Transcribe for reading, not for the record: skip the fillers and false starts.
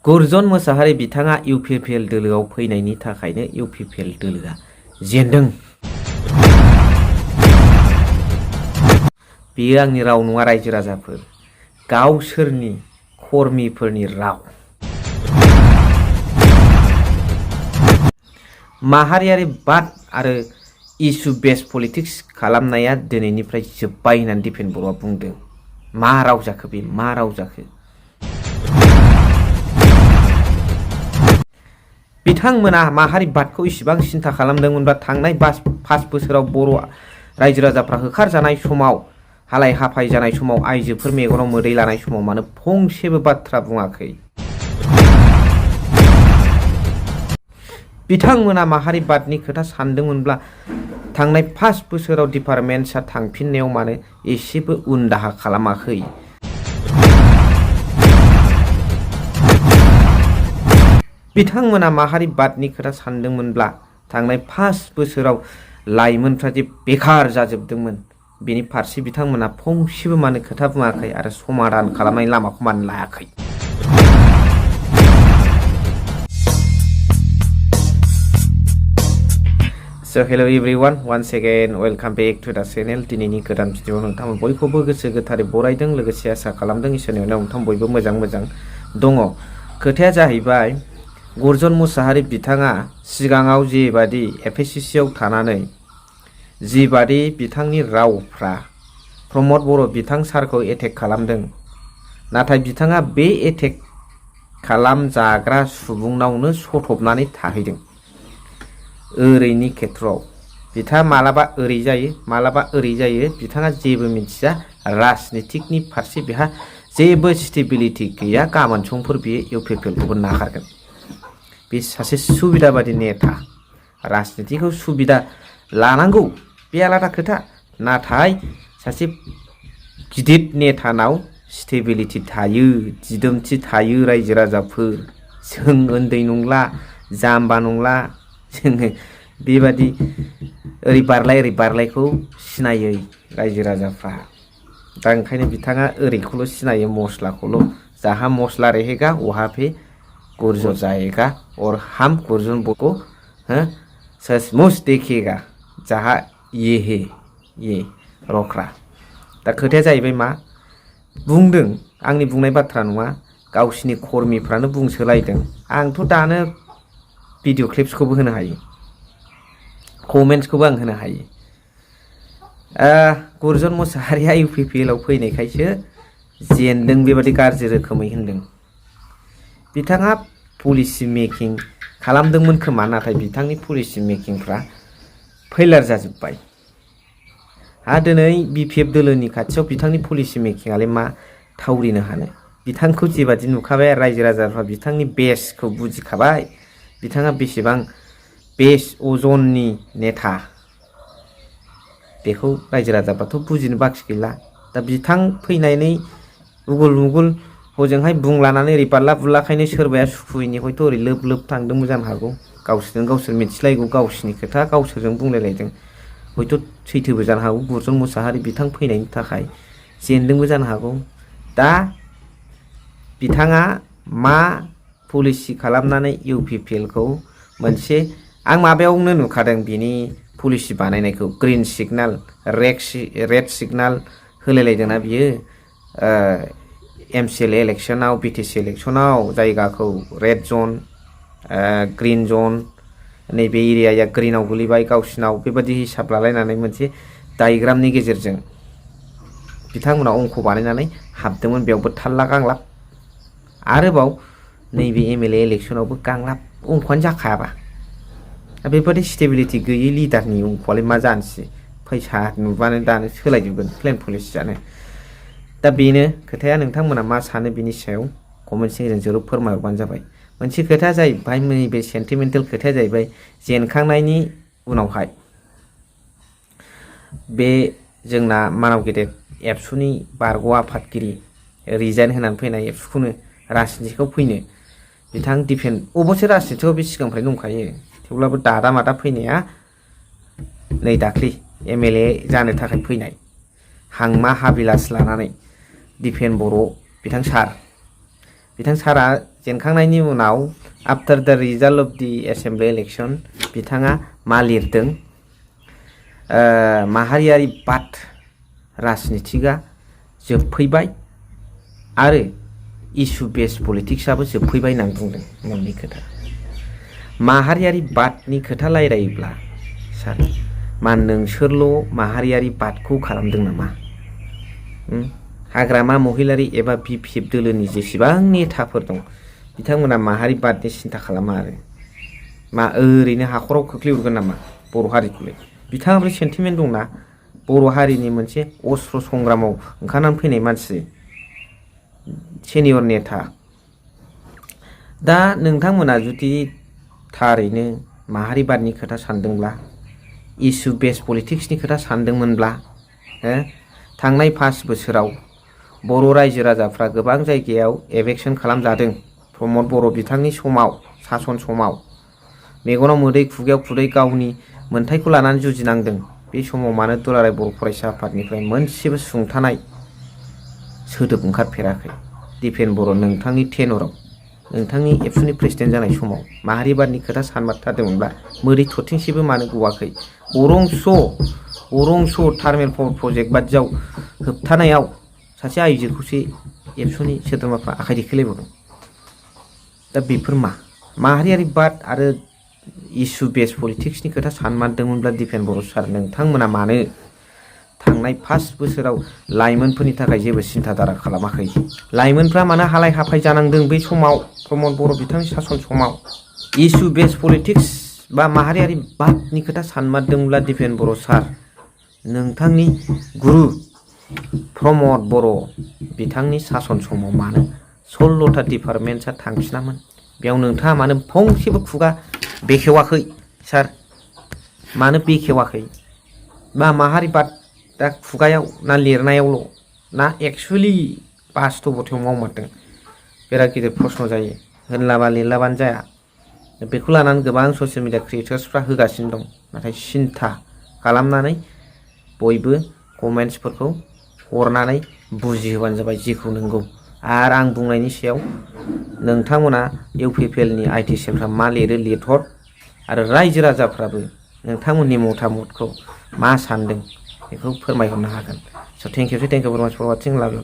गुरजन मुसाहारि बिथाङा UPPL दोलोआव फैनायनि थाखायनो UPPL दोलोआ जेनदों। बेयो आंनि राव नङा रायजो राजाफोर, गावसोरनि कर्मिफोरनि राव। माहारियारि बाद आरो इस्यु बेस पलिटिक्स खालामनाया दिनैनिफ्राय जोब्बाय होननानै दिपेन बर'आ बुंदों। मा राव जाखो बे, मा राव जाखो? बिथांमोना माहारि बादखौ इसिबां सिन्था खालामदोंमोनब्ला थांनाय 5 बोसोराव बर' रायजो राजाफ्रा होखारजानाय समाव, हालाय हाफाय जानाय समाव, आइजोफोर मेगनाव मोदै लानाय समाव मानो फंसेबो बाथ्रा बुङाखै? बिथांमोना माहारि बादनि खोथा सानदोंमोनब्ला थांनाय 5 बोसोराव डिपार्टमेन्टआ थांफिननायाव मानो एसेबो उन दाहा खालामाखै? बिथांमोना माहारि बादनि खोथा सानदोंमोनब्ला थांनाय 5 बोसोराव लाइमोनफ्रा जे बेखार जाजोबदोंमोन बेनि फारसे बिथांमोना फंसेबो मानो खोथा बुङाखै आरो समाधान खालामनायनि लामाखौ मानो लायाखै? So hello everyone, once again welcome back to the channel. दिनैनि गोदान भिडिअ नोंथां बयखौबो गोसो गोथारै बरायदों, लोगोसे आसा खालामदों इसोरनि अननायाव नोंथां बयबो मोजां दङ। खोथाया जाहैबाय गुरजन मुसाहारि बिथाङा सिगाङाव जेबादि FSCC आव थानानै जिबादि बिथांनि रावफ्रा प्रमद बर' बिथां सारखौ एटेक खालामदों, नाथाय बिथाङा बे एटेक खालामजाग्रा सुबुंनावनो सथबनानै थाहैदों। ओरैनि खेथ्रआव बिथाङा मालाबा ओरै जायो, मालाबा ओरै जायो, बिथाङा जेबो मिथिया। राजनितिकनि फारसे बिहा जेबो स्टेबिलिटि गैया। गाबोन समफोर बियो UPPL खौबो नागारगोन। बे सासे सुबिदा बादि नेता। राजनितिखौ सुबिदा लानांगौ बे आलादा खोथा, नाथाय सासे गिदिर नेतानाव स्टेबिलिटि थायो, दिदोमथि थायो। रायजो राजाफोर, जों उन्दै नंला, जाम्बा नंला, जोङो बेबादि ओरै बारलायखौ सिनायै रायजो राजाफ्रा। दा ओंखायनो बिथाङा ओरैखौल' सिनायो, मस्लाखौल'। जहाँ मस्ला रहेगा वहाँ पे गुरजन जाएगा और हम गुरजन को सचमुच देखेगा जहाँ ये है ये रख्रा। दा खोथाया जाहैबाय मा बुंदों, आंनि बुंनाय बाथ्रा नङा, गावसिनि कर्मिफ्रानो बुंसोलायदों। आंथ' दानो भिडिअ क्लिप्सखौबो होनो हायो, कमेन्ट्सखौबो आं होनो हायो। गुरजन मुसाहारिया UPPL आव फैनायखायसो जेनदों बेबादि गाज्रि रोखोमै होनदों। बिथाङा पलिसि मेकिं खालामदोंमोन खोमा, नाथाय बिथांनि पलिसि मेकिंफ्रा फेलार जाजोब्बाय। दिनै BPF दोलोनि खाथियाव बिथांनि पलिसि मेकिंआलाय मा थावरिनो हानो? बिथांखौ जेबादि नुखाबाय, रायजो राजाफ्रा बिथांनि बेसखौ बुजिखाबाय। बिथाङा बेसेबां बेस अजननि नेता बेखौ रायजो राजाफ्राथ' बुजिनो बाखि गैला। दा बिथां फैनानै उगुल मुगुल हजोंहाय बुंलानानै ओरै बारला बुरलाखायनो सोरबाया सुखुयैनि हयथ' ओरै लोब थांदोंबो जानो हागौ। गावसोरजों गावसोर मिथिलायगौ, गावसिनि खोथा गावसोरजों बुंलायलायदों। हयथ' सैथोबो जानो हागौ, गुरजन मुसाहारि बिथां फैनायनि थाखाय जेनदोंबो जानो हागौ। दा बिथाङा मा पलिसि खालामनानै UPPL खौ मोनसे, आं माबायावनो नुखादों बिनि पलिसि बानायनायखौ। ग्रिन सिगनाल, रेड सिगनाल होलायलायदोंना बियो MCL इलेक्सनाव, BTC इलेक्सनाव जायगाखौ रेड जन, ग्रिन जन, नैबे एरियाया ग्रिनाव गोलैबाय गावसिनाव, बेबादि हिसाब लालायनानै मोनसे डायग्रामनि गेजेरजों बिथांमोना अंक बानायनानै हाबदोंमोन। बेयावबो थाल्ला गांलाब, आरोबाव नैबे MLA इलेक्सनावबो गांलाब। अंकआनो जाखायाबा बेबादि स्टेबिलिटि गैयै लिडारनि अंकआलाय मा जानोसै? फैसा नुबानो दानो सोलायजोबगोन प्लेन पलिसियानो। दा बेनो खोथाया। नोंथांमोना मा सानो बिनि सायाव कमेन्ट सेक्सनजों जरुर फोरमायहरबानो जाबाय। मोनसे खोथाया जाहैबाय, नैबे सेन्टिमेन्टेल खोथाया जाहैबाय, जेनखांनायनि उनावहाय बे जोंना मानाव गेदेर एबसुनि बारग' आफादगिरि रिजाइन होनानै फैनाय एबसुखौनो राजनितिकआव फैनो बिथां दिपेन, अबसे राजनितिकआव बे सिगांनिफ्राय दंखायो, थेवब्लाबो दादा मादा फैनाया नै दाख्लि MLA जानो थाखाय फैनाय हांमा हाबिलास लानानै दिपेन बर' बिथां सार बिथां सारा जेनखांनायनि उनाव आफ्टर द result of the assembly election बिथाङा मा लिरदों माहारियारि बाद राजनितिगा जोबफैबाय आरो इस्यु बेस पलिटिक्सआबो जोबफैबाय होननानै बुंदों मोननै खोथा माहारियारि बादनि खोथा रायलायोब्ला सार मा नोंसोरल' माहारियारि बादखौ खालामदों नामा हाग्रामा महिलारि एबा बिपिएफ दोलोनि जेसेबां नेताफोर दं बिथांमोना माहारि बादनि सिन्था खालामा आरो मा ओरैनो हाखराव खोख्लैहरगोन नामा बर' हारिखौलाय बिथाङाबो सेन्टिमेन्ट दंना बर' हारिनि मोनसे अस्त्र संग्रामाव ओंखारनानै फैनाय मानसि सेनियर नेता दा नोंथांमोना जुदि थारैनो माहारिबादनि खोथा सानदोंब्ला इस्यु बेस पलिटिक्सनि खोथा सानदोंमोनब्ला थांनाय 5 बोसोराव बर' रायजो राजाफ्रा गोबां जायगायाव एभेक्सन खालामजादों प्रमद बर' बिथांनि समाव सासन समाव मेगनाव मोदै खुगायाव खुदै गावनि मोन्थायखौ लानानै जुजिनांदों बे समाव मानो दुलाराय बर' फरायसा आफादनिफ्राय मोनसेबो सुंथानाय सोदोब ओंखारफेराखै दिपेन बर' नोंथांनि टेनराव नोंथांनि एबसुनि प्रेसिडेन्ट जानाय समाव माहारिबादनि खोथा सानमारथारदोंमोनब्ला मोदै थरथिंसेबो मानो गवाखै अरंस थार्मेल पावार प्रजेक्ट बादियाव होबथानायाव सासे आइजोखौसो एबसुनि सोद्रोमाफ्रा आखाइ दैखायलायबावदों दा बेफोर माहारियारि बाद आरो इस्यु बेस पलिटिक्सनि खोथा सानमारदोंमोनब्ला दिपेन बर' सार नोंथांमोना मानो थांनाय 5 बोसोराव लाइमोनफोरनि थाखाय जेबो सिन्था दारा खालामाखै लाइमोनफ्रा मानो हालाय हाफाय जानांदों बै समाव प्रमद बर' बिथांनि सासन समाव इस्यु बेस पलिटिक्स बा माहारियारि बादनि खोथा सानमारदोंब्ला दिपेन बर' सार नोंथांनि गुरु प्रमद बर' बिथांनि सासन समाव मानो 16टा डिपार्टमेन्टसा थांफिनामोन बेयाव नोंथाङा मानो फंसेबो खुगा बेखेवाखै सार मानो बेखेवाखै बा माहारि बाद दा खुगायाव ना लिरनायावल' ना एक्सुवेलि बास्तबतायाव मावमारदों बिराद गिदिर प्रश्न जायो होनलाबा लिरलाबानो जाया बेखौ लानानै गोबां ससियेल मिडिया क्रिएटर्सफ्रा होगासिनो दं नाथाय सिन्था खालामनानै बयबो कमेन्ट्सफोरखौ हरनानै बुजिहोबानो जाबाय जेखौ नंगौ आरो आं बुंनायनि सायाव नोंथांमोना UPPL नि आइटि सेलफ्रा मा लिरो लिरहर आरो रायजो राजाफ्राबो नोंथांमोननि मतामतखौ मा सानदों बेखौ फोरमायहरनो हागोन स थेंक इउ भेरि माच फर वाचिं लाभ इउ